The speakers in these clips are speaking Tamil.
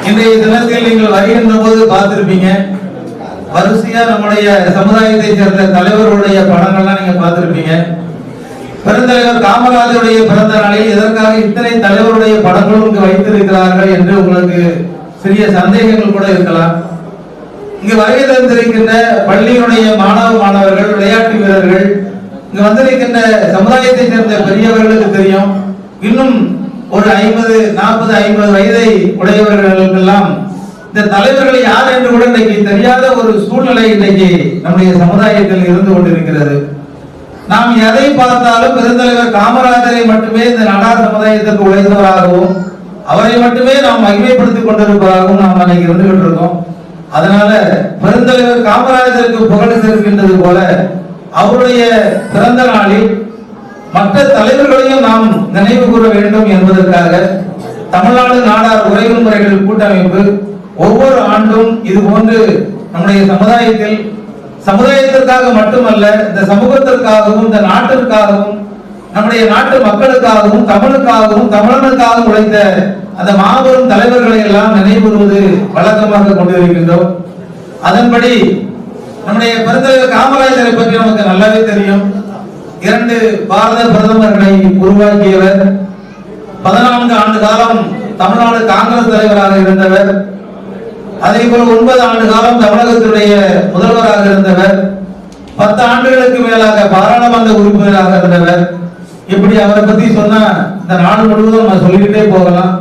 இன்றைய தினத்தில் நீங்கள் வருகின்ற போது பார்த்திருப்பீங்க, வரிசையா நம்முடைய சமுதாயத்தை சேர்ந்த தலைவர்களுடைய படங்கள்லாம் நீங்க பார்த்திருப்பீங்க. பெருந்தலைவர் காமராஜருடைய பிறந்த நாளில் எதற்காக இத்தனை தலைவருடைய படங்களும் இங்கு வைத்திருக்கிறார்கள் என்று உங்களுக்கு சிறிய சந்தேகங்கள் கூட இருக்கலாம். இங்கு வருகை தந்திருக்கின்ற பள்ளியினுடைய மாணவர்கள், விளையாட்டு வீரர்கள், இங்கு வந்திருக்கின்ற சமுதாயத்தை சேர்ந்த பெரியவர்களுக்கு தெரியும். இன்னும் ஒரு 50, 40, 50 வயதை உடையவர்களுக்கெல்லாம் இந்த தலைவர்கள் யார் என்று கூட இன்றைக்கு தெரியாத ஒரு சூழ்நிலை இன்றைக்கு நம்முடைய சமுதாயத்தில் இருந்து கொண்டிருக்கிறது. நாம் எதை பார்த்தாலும் பெருந்தலைவர் காமராஜரை மட்டுமே இந்த நாடார் சமுதாயத்திற்கு உழைத்தவராகவும் அவரை மட்டுமே நாம் மகிமைப்படுத்திக் கொண்டிருப்பதாகவும் நாம் அன்னைக்கு இருந்துகிட்டு இருக்கோம். அதனால பெருந்தலைவர் காமராஜருக்கு புகழ் சேர்க்கின்றது போல அவருடைய பிறந்த நாளில் மற்ற தலைவர்களையும் நாம் நினைவு கூற வேண்டும் என்பதற்காக தமிழ்நாடு நாடார் உறவு முறைகள் கூட்டமைப்பு ஒவ்வொரு ஆண்டும் இது போன்று நம்முடைய சமுதாயத்திற்காக மட்டுமல்ல, இந்த சமூகத்திற்காகவும் இந்த நாட்டிற்காகவும் நம்முடைய நாட்டு மக்களுக்காகவும் தமிழுக்காகவும் தமிழனுக்காகவும் உழைத்த அந்த மாபெரும் தலைவர்களை எல்லாம் நினைவுறுவது வழக்கமாக கொண்டிருக்கின்றோம். அதன்படி நம்முடைய பெருந்தலைவர் காமராஜரை பற்றி நமக்கு நல்லாவே தெரியும். 2 பாரத பிரதமர்களை உருவாக்கியவர், 14 ஆண்டு காலம் தமிழ்நாடு காங்கிரஸ் தலைவராக இருந்தவர், அதே போல 9 ஆண்டு காலம் தமிழகத்துடைய முதல்வராக இருந்தவர், 10 ஆண்டுகளுக்கு மேலாக பாராளுமன்ற உறுப்பினராக இருந்தவர். இப்படி அவரை பத்தி சொன்னா இந்த நாடு முழுவதும் நம்ம சொல்லிக்கிட்டே போகலாம்.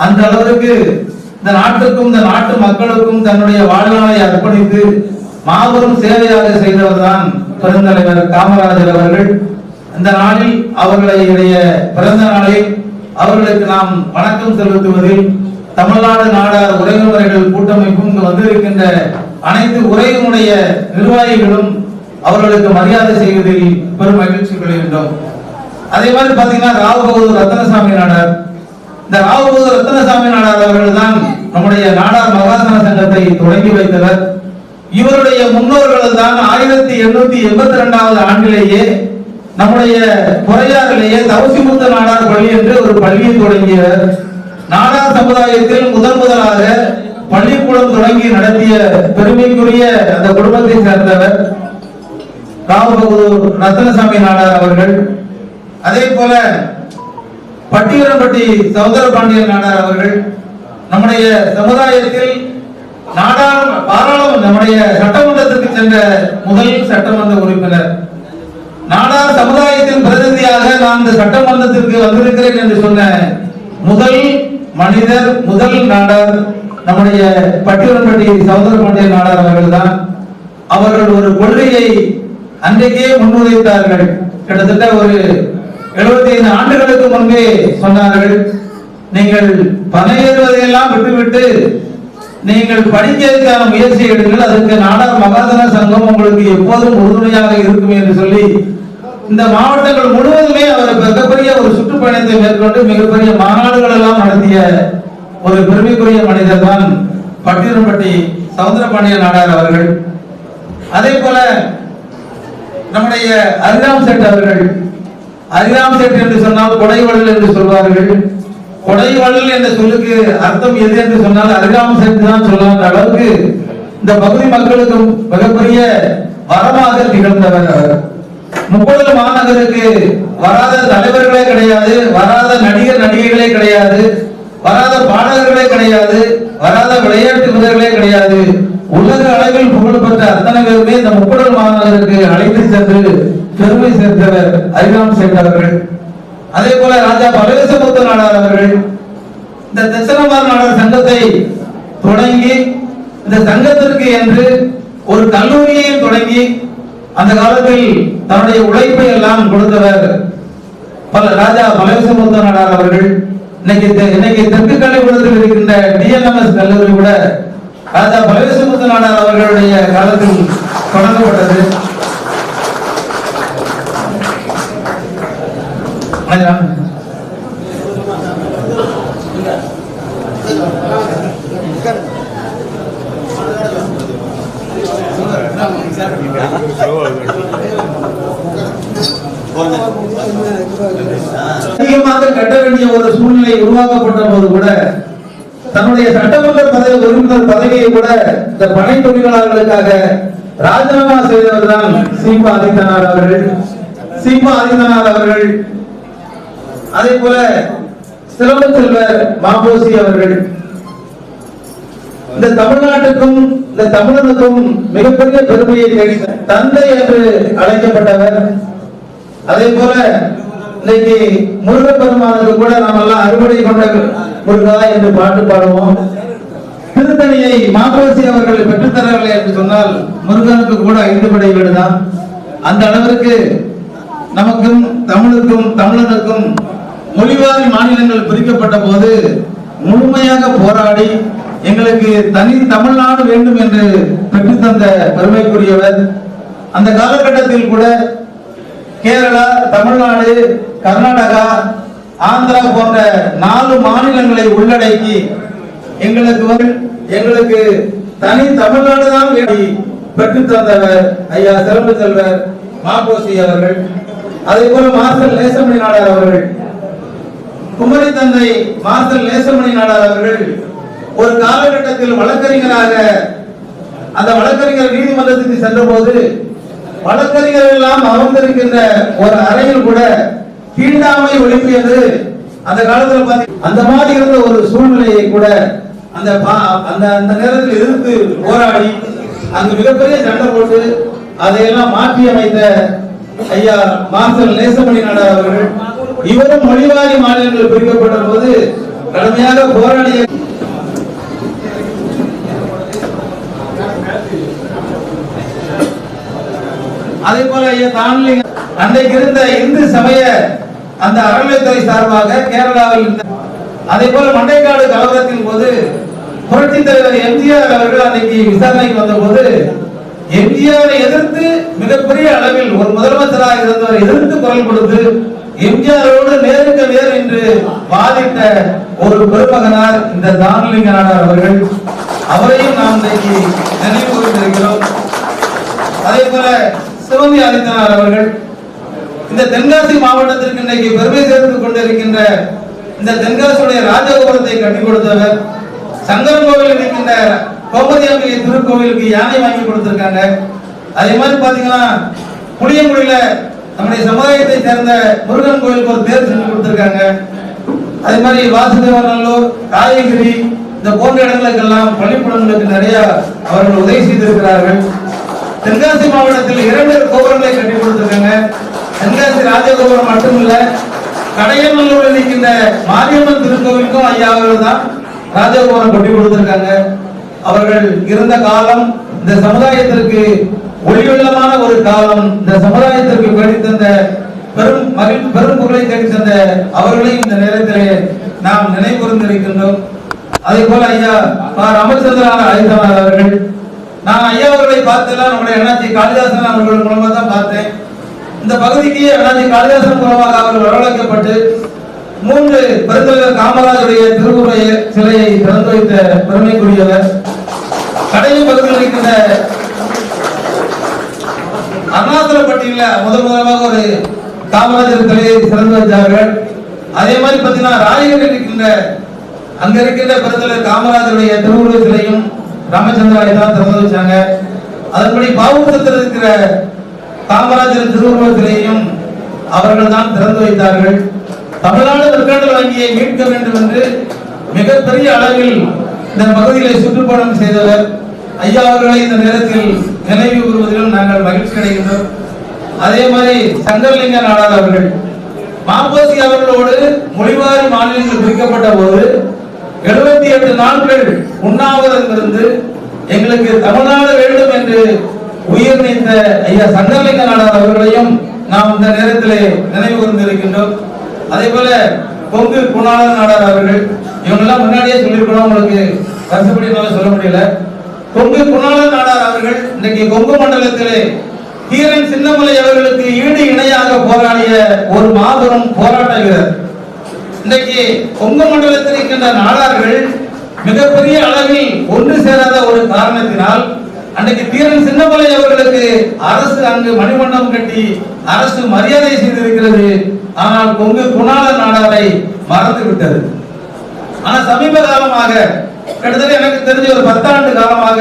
அந்த அளவிற்கு இந்த நாட்டுக்கும் இந்த நாட்டு மக்களுக்கும் தன்னுடைய வாழ்நாளை அர்ப்பணித்து மாபெரும் சேவையாக செய்தவர் தான் பெருந்தலைவர் காமராஜர் அவர்கள். இந்த நாளில் அவர்களுடைய பிறந்த நாளில் அவர்களுக்கு நாம் வணக்கம் செலுத்துவதில் தமிழ்நாடு நாடார் உறவுமுறைகள் கூட்டமைப்பும் இங்கு வந்திருக்கின்ற அனைத்து உறவினுடைய நிர்வாகிகளும் அவர்களுக்கு மரியாதை செய்வதில் பெரும் மகிழ்ச்சி கொள்கின்றோம். அதே மாதிரி பாத்தீங்கன்னா ராவ் பகதூர் ரத்னசாமி நாடார், இந்த ராவ் பகதூர் ரத்னசாமி நாடார் அவர்கள் தான் நம்முடைய நாடார் மகாசன சங்கத்தை தொடங்கி வைத்தவர். இவருடைய முன்னோர்கள் தான் 1882 ஆண்டிலேயே நம்முடைய பொறையாறிலேயே தவசிமுத்து நாடார் பள்ளி என்று ஒரு பள்ளியை தொடங்கியவர். நாடார் சமுதாயத்தில் முதலாக பள்ளிக்கூடம் தொடங்கி நடத்திய பெருமைக்குரிய அந்த குடும்பத்தை சேர்ந்தவர் ராவ் பகதூர் ரத்னசாமி நாடார் அவர்கள். அதே போல பட்டியலம்பட்டி சௌந்தர பாண்டியன் நாடார் அவர்கள் நம்முடைய சமுதாயத்தில் நம்முடைய சட்டமன்றத்திற்கு சென்ற முதல் சட்டமன்ற உறுப்பினர். நாடார் சமுதாயத்தின் பிரதிநிதியாக நான் இந்த சட்டமன்றத்திற்கு வந்திருக்கிறேன் என்று சொன்ன முதல் மனிதர், முதல் நாடார் நம்முடைய பட்டியலம்பட்டி சௌந்தர பாண்டியன் நாடார் அவர்கள் தான். அவர்கள் ஒரு கொள்கையை அன்றைக்கே முன்வைத்தார்கள். கிட்டத்தட்ட ஒரு 75 ஆண்டுகளுக்கு முன்பே சொன்னார்கள், நீங்கள் பணையேறுவதையெல்லாம் விட்டுவிட்டு நீங்கள் படிக்கிறதுக்கான முயற்சி எடுங்கள், அதற்கு நாடார் மகாசன சங்கம் உங்களுக்கு எப்போதும் உறுதுணையாக இருக்கும் என்று சொல்லி இந்த மாவட்டங்கள் முழுவதுமே அவர் மிகப்பெரிய ஒரு சுற்றுப்பயணத்தை மேற்கொண்டு மிகப்பெரிய மாநாடுகள் எல்லாம் நடத்திய ஒரு பெருமைக்குரிய மனிதர் தான் பட்டியலம்பட்டி சௌந்தரபாண்டியன் நாடார் அவர்கள். அதே போல நம்முடைய அரிராம் செட் அவர்கள், அரிராம் செட் என்று சொன்னால் கொடைவள்ளல் என்று சொல்வார்கள். கொடைவள்ளல் என்ற சொல்லுக்கு அர்த்தம் எது என்று சொன்னால் அரிராம் செட் தான் சொல்லாத அளவுக்கு இந்த பகுதி மக்களுக்கு மிகப்பெரிய வரமாக திகழ்ந்தவர் அவர். 30 மாநகருக்கு வராத தலைவர்களே கிடையாது, வராத நடிகர் நடிகைகளே கிடையாது, வராத பாடகர்களே கிடையாது, வராத விளையாட்டு வீரர்களே கிடையாது. உலக அளவில் புகழ்பெற்ற அத்தனை பேருமே இந்த 30 மாநகருக்கு அழைத்து சென்று பெருமை சேர்ந்தவர் அரிராம் செட் அவர்கள். அதே போல ராஜா பலவேசமுத்து நாடார் அவர்கள் இந்த தட்சணமார் நாடார் சங்கத்தை தொடங்கி இந்த சங்கத்திற்கு என்று ஒரு கல்லூரியையும் தொடங்கி அந்த காலத்தில் தன்னுடைய உழைப்பை எல்லாம் கொடுத்தவர் ராஜா பலவேசமுத்து நாடார் அவர்கள். இன்னைக்கு தெற்கு கலைக்கூடத்தில் இருக்கின்ற டிஎன்எம்எஸ் கல்லூரி கூட ராஜா பலவேசமுத்து நாடார் அவர்களுடைய காலத்தில் தொடங்கப்பட்டது. அதிகமாக கட்ட வேண்டிய ஒரு சூழ்நிலை உருவாக்கப்பட்ட போது கூட தன்னுடைய சட்டமன்ற பதவி உறுப்பினர் பதவியை கூட இந்த பனை தொழிலாளர்களுக்காக ராஜினாமா செய்தவர் தான் சீமா ஆதித்தனார் அவர்கள். அதே போல சிறப்பு செல்வர் மாபோசி அவர்கள் இந்த தமிழ்நாட்டுக்கும் இந்த தமிழனுக்கும் மிகப்பெரிய பெருமையை தேடி தந்தை என்று அழைக்கப்பட்டவர். அதே போல இன்னைக்கு முருகப்பெருமானுக்கு கூட நாம் எல்லாம் அறுவடை கொண்ட முருகா என்று பாட்டு பாடுவோம். திருத்தணியை மாபோசி அவர்கள் பெற்றுத்தரவில்லை என்று சொன்னால் முருகனுக்கு கூட 5 படை வீடுதான். அந்த அளவிற்கு நமக்கும் தமிழுக்கும் தமிழனுக்கும் மொழிவாரி மாநிலங்கள் பிரிக்கப்பட்ட போது முழுமையாக போராடி எங்களுக்கு தனி தமிழ்நாடு வேண்டும் என்று பெற்றுத்தந்த பெருமைக்குரியவர். அந்த காலகட்டத்தில் கூட கேரளா, தமிழ்நாடு, கர்நாடகா, ஆந்திரா போன்ற 4 மாநிலங்களை உள்ளடக்கி எங்களுக்கு தனி தமிழ்நாடு தான் பெற்று தந்தவர் ஐயா சிறப்பு செல்வர் மாபோசி அவர்கள். அதே போல மார்சல் நேசமணி நாடார் அவர்கள், குமரி தந்தை மார்சல் நேசமணி நாடார் அவர்கள் ஒரு காலகட்டத்தில் வழக்கறிஞராக அந்த வழக்கறிஞர் நீதிமன்றத்துக்கு சென்ற போது வழக்கறிஞர்கள் எல்லாம் அமர்ந்திருக்கின்ற ஒரு அறையில் கூட தீண்டாமை ஒழிப்பியது அந்த காலத்துல அந்த மாதிரி இருந்த ஒரு சூழ்நிலையை கூட அந்த நேரத்தில் எதிர்த்து போராடி அங்கு மிகப்பெரிய சண்டை போட்டு அதையெல்லாம் மாற்றி அமைத்த ஐயா மார்சல் நேசமணி நாடார் அவர்கள். இவரும் மொழிவாரி மாநிலங்கள் பிரிக்கப்பட்ட போது கடுமையாக போராடிய அதே போல ஐயா தான்லிங்க அன்றைக்கு இருந்த இந்து சமய அந்த அறநிலைத்துறை சார்பாக கேரளாவில் அதே போல மண்டைக்காடு கலவரத்தின் போது புரட்சி தலைவர் எம்ஜிஆர் அவர்கள் அன்னைக்கு விசாரணைக்கு வந்த போது எம்ஜிஆரை எதிர்த்து மிகப்பெரிய அளவில் ஒரு முதலமைச்சராக இருந்தவர் எதிர்த்து குரல் கொடுத்து எம்ஜிஆரோடு நேருக்கு நேர் என்று வாதிட்ட ஒரு பெருமகனார் இந்த தானலிங்க நாடார் அவர்கள். அவரையும் நாம் இன்றைக்கு நினைவு கூர்ந்திருக்கிறோம். அதே போல சிவந்தி ஆதித்தனார் அவர்கள் இந்த தென்காசி மாவட்டத்திற்கு இன்றைக்கு பெருமை சேர்த்துக் கொண்டிருக்கின்ற இந்த தென்காசியுடைய ராஜகோபுரத்தை கட்டி கொடுத்தவர். சங்கரன் கோவில் இருக்கின்ற கோமதி அம்பிகை திருக்கோவிலுக்கு யானை வாங்கி கொடுத்திருக்காங்க. அதே மாதிரி பாத்தீங்கன்னா புளியங்குடியில நம்முடைய சமுதாயத்தை சேர்ந்த முருகன் கோயிலுக்கு ஒரு தேர் செஞ்சு கொடுத்திருக்காங்க. அதே மாதிரி வாசுதேவநல்லூர், காயகிரி இந்த போன்ற இடங்களுக்கெல்லாம் பள்ளிக்கூடங்களுக்கு நிறைய அவர்கள் உதவி செய்திருக்கிறார்கள். தென்காசி மாவட்டத்தில் 2 கோபுரங்களை கட்டி கொடுத்திருக்காங்க. தென்காசி ராஜகோபுரம் மட்டுமல்ல, கடையநல்லூர் இருக்கின்ற மாரியம்மன் திருக்கோவிலுக்கும் ஐயா அவர்கள் தான் ராஜகோபுரம் கட்டி கொடுத்திருக்காங்க. அவர்கள் இருந்த காலம் இந்த சமுதாயத்திற்கு ஒளிவெள்ளமான ஒரு காலம். இந்த சமுதாயத்திற்கு கிடைத்தந்த பெரும் புகழை கிடைத்தந்த அவர்களையும் இந்த நேரத்திலே நாம் நினைவுகூர்ந்திருக்கின்றோம். அதே போல ஐயா ராமச்சந்திரன் ஆதித்தனார் அவர்கள், நான் ஐயா அவர்களை பார்த்தெல்லாம் நம்முடைய அண்ணாச்சி காளிதாசன் அவர்கள் மூலமா தான் பார்த்தேன். இந்த பகுதிக்கு அண்ணாச்சி காளிதாசன் மூலமாக அவர்கள் வரவழைக்கப்பட்டு 3 பெருந்தலைவர் காமராஜருடைய திருவுருவ சிலையை திறந்து வைத்த பெருமைக்குரியவர். கடையும் பகுதியில் இருக்கின்ற அருணாச்சலப்பட்டியில முதலாக ஒரு காமராஜர் சிலையை திறந்து வைத்தார்கள். அதே மாதிரி பார்த்தீங்கன்னா ராயகரில் இருக்கின்ற அங்க இருக்கின்ற பெருந்தலைவர் காமராஜருடைய திருவுருவ சிலையும் ராமச்சந்திராவை தான் திறந்து வச்சாங்க. அதன்படி பாவூரத்தில் இருக்கிற காமராஜர் திருவுருவ சிலையையும் அவர்கள் தான் திறந்து வைத்தார்கள். தமிழ்நாடு மெர்கண்டல் வங்கியை மீட்க வேண்டும் என்று மிகப்பெரிய அளவில் இந்த பகுதிகளை சுற்றுப்பயணம் செய்தவர் ஐயா அவர்களை இந்த நேரத்தில் நினைவு கூறுவதிலும் நாங்கள் மகிழ்ச்சி அடைகின்றோம். அதே மாதிரி சங்கரலிங்க நாடார் அவர்கள் மாபோசி அவர்களோடு மொழிவாரி மாநிலங்கள் பிரிக்கப்பட்ட போது 78 நாட்கள் உண்ணாவிரதம் இருந்து எங்களுக்கு தமிழ்நாடு வேண்டும் என்று உயிர் நீத்த ஐயா சங்கரலிங்க நாடார் அவர்களையும் நாம் இந்த நேரத்திலே நினைவு கூர்ந்திருக்கின்றோம். அதே போல கொங்கு குணாளர் நாடார் அவர்கள், இவங்கெல்லாம் முன்னாடியே சொல்லியிருக்கணும், உங்களுக்கு வருஷப்படினால சொல்ல முடியல. கொங்கு குணாளர் நாடார் அவர்கள் இன்னைக்கு கொங்கு மண்டலத்திலே தீரன் சின்னமலை அவர்களுக்கு ஈடு இணையாக போராடிய ஒரு மாபெரும் போராட்ட வீரர். இன்னைக்கு கொங்கு மண்டலத்தில் இருக்கின்ற நாடார்கள் மிகப்பெரிய அளவில் ஒன்று சேராத ஒரு காரணத்தினால் அன்றைக்கு தீரன் சின்னமலை அவர்களுக்கு அரசு அங்கு மணிமண்டபம் கட்டி அரசு மரியாதை செய்திருக்கிறது. ஆனால் கொங்கு குணாள நாடாரை மறந்து விட்டது. ஆனா சமீப காலமாக கிட்டத்தட்ட எனக்கு தெரிஞ்ச ஒரு 10 ஆண்டு காலமாக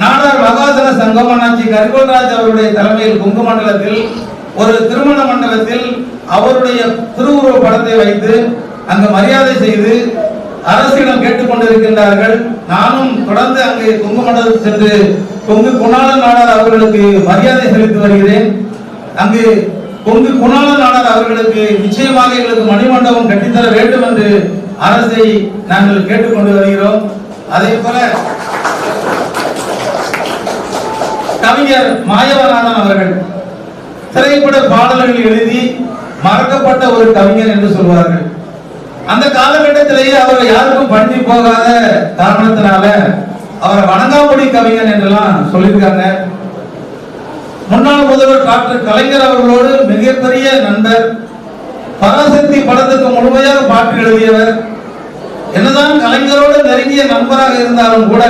நாடார் மகாசன சங்கம் அண்ணாச்சி கரிகோல்ராஜ் அவருடைய தலைமையில் கொங்கு மண்டலத்தில் ஒரு திருமண மண்டபத்தில் அவருடைய திருவுருவ படத்தை வைத்து அங்கு மரியாதை செய்து அரசிடம் கேட்டுக்கொண்டிருக்கின்றார்கள். நானும் தொடர்ந்து அங்கு கொங்கு மண்டலத்தில் சென்று கொங்கு குணாள நாடார் அவர்களுக்கு மரியாதை செலுத்தி வருகிறேன். அங்கு கொங்கு குணாள நாடார் அவர்களுக்கு நிச்சயமாக எங்களுக்கு மணிமண்டபம் கட்டித்தர வேண்டும் என்று அரசை நாங்கள் கேட்டுக்கொண்டு வருகிறோம். அதே போல கவிஞர் மாயவநாதன் அவர்கள் திரைப்பட பாடல்கள் எழுதி மறக்கப்பட்ட ஒரு கவிஞர் என்று சொல்வார்கள். அந்த காலகட்டத்திலேயே அவர் யாருக்கும் பணிந்து போகாத காரணத்தினால அவரை வணங்காமுடி கவிஞர் என்றெல்லாம் சொல்லியிருக்காங்க. முன்னாள் முதல்வர் டாக்டர் கலைஞர் அவர்களோடு மிகப்பெரிய நண்பர். பராசக்தி படத்துக்கு முழுமையாக பாட்டு எழுதியவர். என்னதான் கலைஞரோடு நெருங்கிய நண்பராக இருந்தாலும் கூட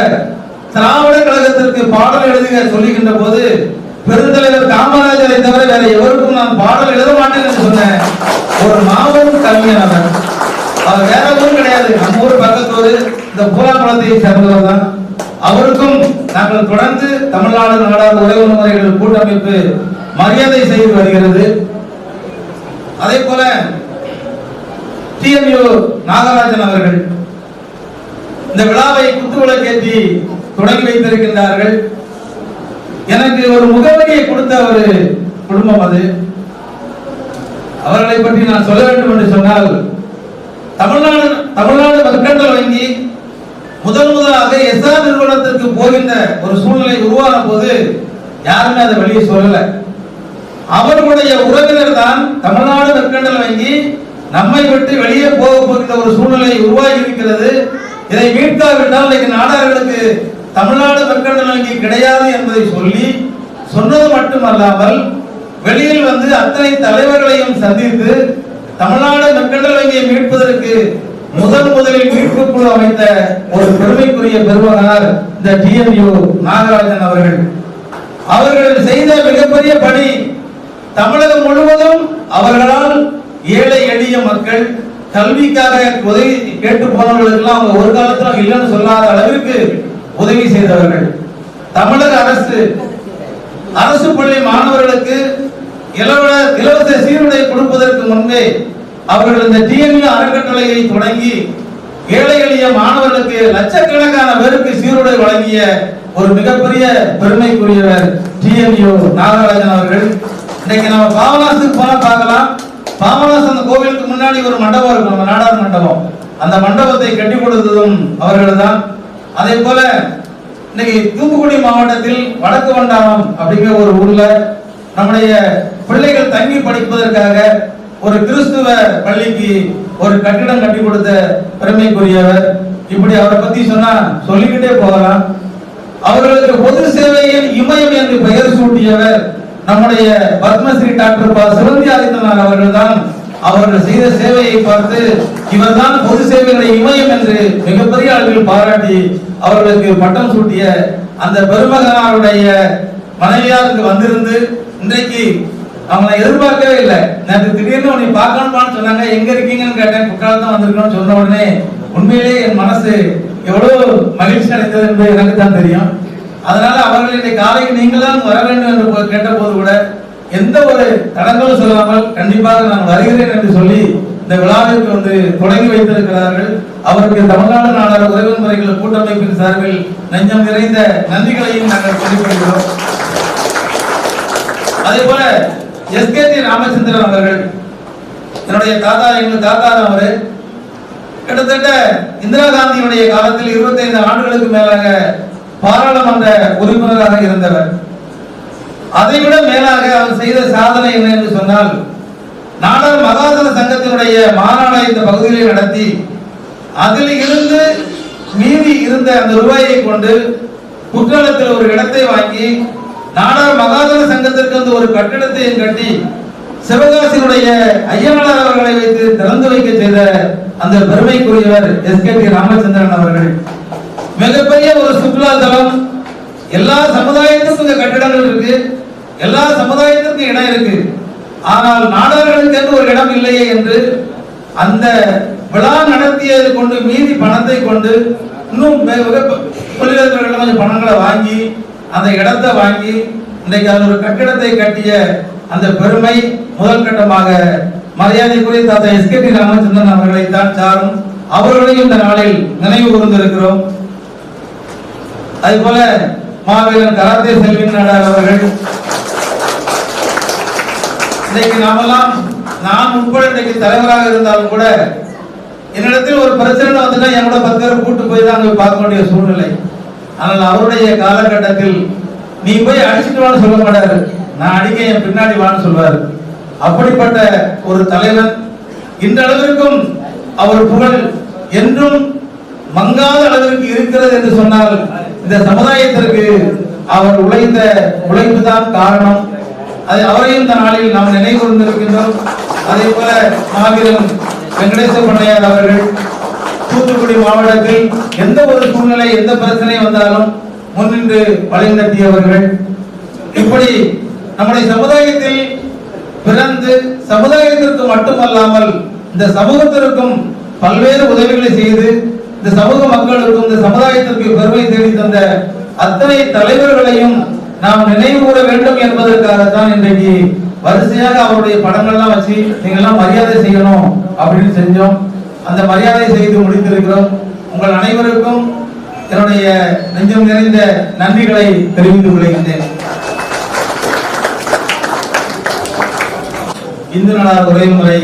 திராவிட கழகத்திற்கு பாடல் எழுதுக சொல்லுகின்ற போது பெருந்தலைவர் காமராஜரை தவிர வேற எவருக்கும் நான் பாடல் எழுத மாட்டேன் என்று சொன்ன ஒரு மாபெரும் கவிஞர் அவர். அவர் வேற ஊரும் கிடையாது, நம்ம ஊர் பக்கத்தூர் இந்த பூராக்குளத்தை சேர்ந்தவர் தான். அவருக்கும் நாங்கள் தொடர்ந்து தமிழ்நாடு நாடார் உறவு முறைகள் கூட்டமைப்பு மரியாதை செய்து வருகிறது. அதே போல டிஎன்யூ நாகராஜன் அவர்கள் இந்த விழாவை குத்துவிளக்கேற்றி தொடங்கி வைத்திருக்கின்றார்கள். எனக்கு ஒரு முகவரியை கொடுத்த ஒரு குடும்பம் அது. அவர்களை பற்றி நான் சொல்ல வேண்டும் என்று சொன்னால் தமிழ்நாடு மெர்கண்டைல் வங்கி முதலாக எஸ்ஆர் நிறுவனத்திற்கு போகின்ற ஒரு சூழ்நிலை உருவான போது யாருமே அதை வெளியே சொல்லல. அவர்களுடைய உறவினர் தான் தமிழ்நாடு மெர்கண்டைல் வங்கி நம்மை விட்டு வெளியே போகின்ற ஒரு சூழ்நிலை உருவாகி இருக்கிறது. இதை மீட்காவிட்டால் இன்னைக்கு நாடார்களுக்கு தமிழ்நாடு மெர்கண்டைல் வங்கி கிடையாது என்பதை சொல்லி சொன்னது மட்டுமல்லாமல் வெளியில் வந்து அத்தனை தலைவர்களையும் சந்தித்து தமிழ்நாடு மெர்கண்டைல் வங்கியை மீட்பதற்கு முதலில் மீட்பு குழு அமைத்த ஒரு பெருமைக்குரிய பெருமகனார் இந்த டிஎன்யூ நாகராஜன் அவர்கள். அவர்கள் செய்த மிகப்பெரிய பணி தமிழகம் முழுவதும் அவர்களால் ஏழை எளிய மக்கள் கல்விக்காக உதவி கேட்டு போனவர்களுக்கு அவங்க ஒரு காலத்தில் இல்லைன்னு சொல்லாத அளவிற்கு உதவி செய்தவர்கள். தமிழக அரசு பள்ளி மாணவர்களுக்கு இலவச சீருடை கொடுப்பதற்கு முன்பே அவர்கள் இந்த டிஎன்யூ அறக்கட்டளையை தொடங்கி ஏழை எளிய மாணவர்களுக்கு லட்சக்கணக்கான பேருக்கு சீருடை வழங்கிய ஒரு மிகப்பெரிய பெருமைக்குரியவர் டிஎன்யூ நாகராஜன் அவர்கள். இன்னைக்கு நம்ம பாபநாசத்துக்கு போனா பார்க்கலாம். பாபநாசம் அந்த கோவிலுக்கு முன்னாடி ஒரு மண்டபம் இருக்கும், நம்ம நாடார் மண்டபம். அந்த மண்டபத்தை கட்டி கொடுத்ததும் அவர்கள் தான். அதே போல இன்னைக்கு தூத்துக்குடி மாவட்டத்தில் வடக்கு வண்டாரம் அப்படிங்கிற ஒரு ஊர்ல நம்முடைய பிள்ளைகள் தங்கி படிப்பதற்காக ஒரு கிறிஸ்துவ பள்ளிக்கு ஒரு கட்டிடம் கட்டி கொடுத்த பெருமைக்குரியவர். இப்படி அவரை பத்தி சொன்னா சொல்லிக்கிட்டே போகலாம். அவர்களுக்கு பொது சேவையில் இமயம் என்று பெயர் சூட்டியவர் நம்முடைய பத்மஸ்ரீ டாக்டர் சிவந்தி ஆதித்தனார் அவர்கள் தான். அவர்கள் செய்த சேவையை பார்த்து இவர்தான் பொது சேவைகளை இமயம் என்று மிகப்பெரிய அளவில் பாராட்டி அவர்களுக்கு பட்டம் சூட்டிய அந்த பெருமகனாருடைய மனைவியாருக்கு வந்திருந்து இன்றைக்கு அவங்களை எதிர்பார்க்கவே இல்லை. நேற்று திடீர்னு உன்னை பார்க்கணுமான்னு சொன்னாங்க. எங்க இருக்கீங்கன்னு கேட்டேன். குற்றாலம் தான் வந்திருக்கணும்னு சொன்ன உடனே உண்மையிலே என் மனசு எவ்வளவு மகிழ்ச்சி அடைந்தது என்பது எனக்கு தான் தெரியும். அதனால அவர்கள் இன்றைக்கு காலைக்கு நீங்கள் தான் வர வேண்டும் என்று கேட்ட போது கூட எந்த ஒரு தடங்களும் சொல்லாமல் கண்டிப்பாக நான் வருகிறேன் என்று சொல்லி இந்த விழாவிற்கு வந்து தொடங்கி வைத்திருக்கிறார்கள். அவருக்கு தமிழ்நாடு நாடார் உறவு முறைகள் கூட்டமைப்பின் சார்பில் நெஞ்சம் நிறைந்த நன்றிகளையும் நாங்கள் தெரிவிக்கிறோம். அதே போல எஸ்கேடி ராமச்சந்திரன் அவர்கள் என்னுடைய தாத்தா, எங்கள் தாத்தா அவரு கிட்டத்தட்ட இந்திரா காந்தியுடைய காலத்தில் 25 ஆண்டுகளுக்கு மேலாக பாராளுமன்ற உறுப்பினராக இருந்தவர். அதைவிட மேலாக அவர் செய்த சாதனை என்ன என்று சொன்னால் நாடார் மகாசன சங்கத்தினுடைய மாநாடை இந்த பகுதியிலே நடத்தி அதில் இருந்து மீதி இருந்த அந்த ரூபாயை கொண்டு குற்றாலத்தில் ஒரு இடத்தை வாங்கி நாடார் மகாசன சங்கத்திற்கு வந்து ஒரு கட்டிடத்தையும் கட்டி சிவகாசியினுடைய ஐயனார் அவர்களை வைத்து திறந்து வைக்க செய்த அந்த பெருமைக்குரியவர் எஸ்கேடி ராமச்சந்திரன் அவர்கள். மிகப்பெரிய ஒரு சுற்றுலா தலம் எல்லா சமுதாயத்திற்கும் இந்த கட்டிடங்கள் இருக்கு, எல்லா சமுதாயத்திற்கும் இடம் இருக்கு. ஆனால் நாடார்களுக்கு என்று ஒரு இடம் இல்லையே என்று அந்த விழா நடத்தியது கொண்டு மீதி பணத்தை கொண்டு இன்னும் தொழிலதிபர்கள் கொஞ்சம் பணங்களை வாங்கி அந்த இடத்தை வாங்கி இன்றைக்கு அது ஒரு கட்டிடத்தை கட்டிய அந்த பெருமை முதல் கட்டமாக மரியாதைக்குரிய தாத்தா எஸ்கேடி ராமச்சந்திரன் அவர்களை தான் சாரும். அவர்களையும் இந்த நாளில் நினைவு கூர்ந்திருக்கிறோம். அதே போல மாவீரன் கராத்தே செல்வின் நாடார் அவர்கள் இன்னைக்கு நாமெல்லாம் நான் உட்பட இன்னைக்கு தலைவராக இருந்தாலும் கூட என்னிடத்தில் ஒரு பிரச்சனை வந்துட்டா என் கூட 10 பேர் கூட்டு போய் தான் அங்க பார்க்க வேண்டிய சூழ்நிலை. ஆனால் அவருடைய காலகட்டத்தில் நீ போய் அடிச்சுட்டு வான்னு சொல்ல மாட்டாரு, நான் அடிக்க என் பின்னாடி வான்னு சொல்வாரு. அப்படிப்பட்ட ஒரு தலைவர் இன்றளவிற்கும் அவர் புகழ் என்றும் மங்காத அளவிற்கு இருக்கிறது என்று சொன்னால் இந்த சமுதாயத்திற்கு அவர் உழைத்த உழைப்பு தான் காரணம். அதை அவரையும் இந்த நாளில் நாம் நினைவு கூர்ந்திருக்கின்றோம். அதே போல மாவீரன் வெங்கடேச பண்ணையார் அவர்கள் தூத்துக்குடி மாவட்டத்தில் எந்த ஒரு சூழ்நிலை எந்த பிரச்சனை வந்தாலும் முன்னின்று வழிநடத்தியவர்கள். இப்படி நம்முடைய சமுதாயத்தில் பிறந்து சமுதாயத்திற்கு மட்டுமல்லாமல் இந்த சமூகத்திற்கும் பல்வேறு உதவிகளை செய்து இந்த சமூக மக்களுக்கும் இந்த சமுதாயத்திற்கு பெருமை தேடி தந்த அத்தனை தலைவர்களையும் நாம் நினைவு கூற வேண்டும் என்பதற்காகத்தான் இன்றைக்கு வரிசையாக அவருடைய படங்கள்லாம் வச்சு நீங்கள்லாம் மரியாதை செய்யணும் அப்படின்னு செஞ்சோம். அந்த மரியாதை செய்து முடித்திருக்கிறோம். உங்கள் அனைவருக்கும் என்னுடைய நெஞ்சம் நிறைந்த நன்றிகளை தெரிவித்துக் கொள்கின்றேன். இந்து நாடார் உரைமுறை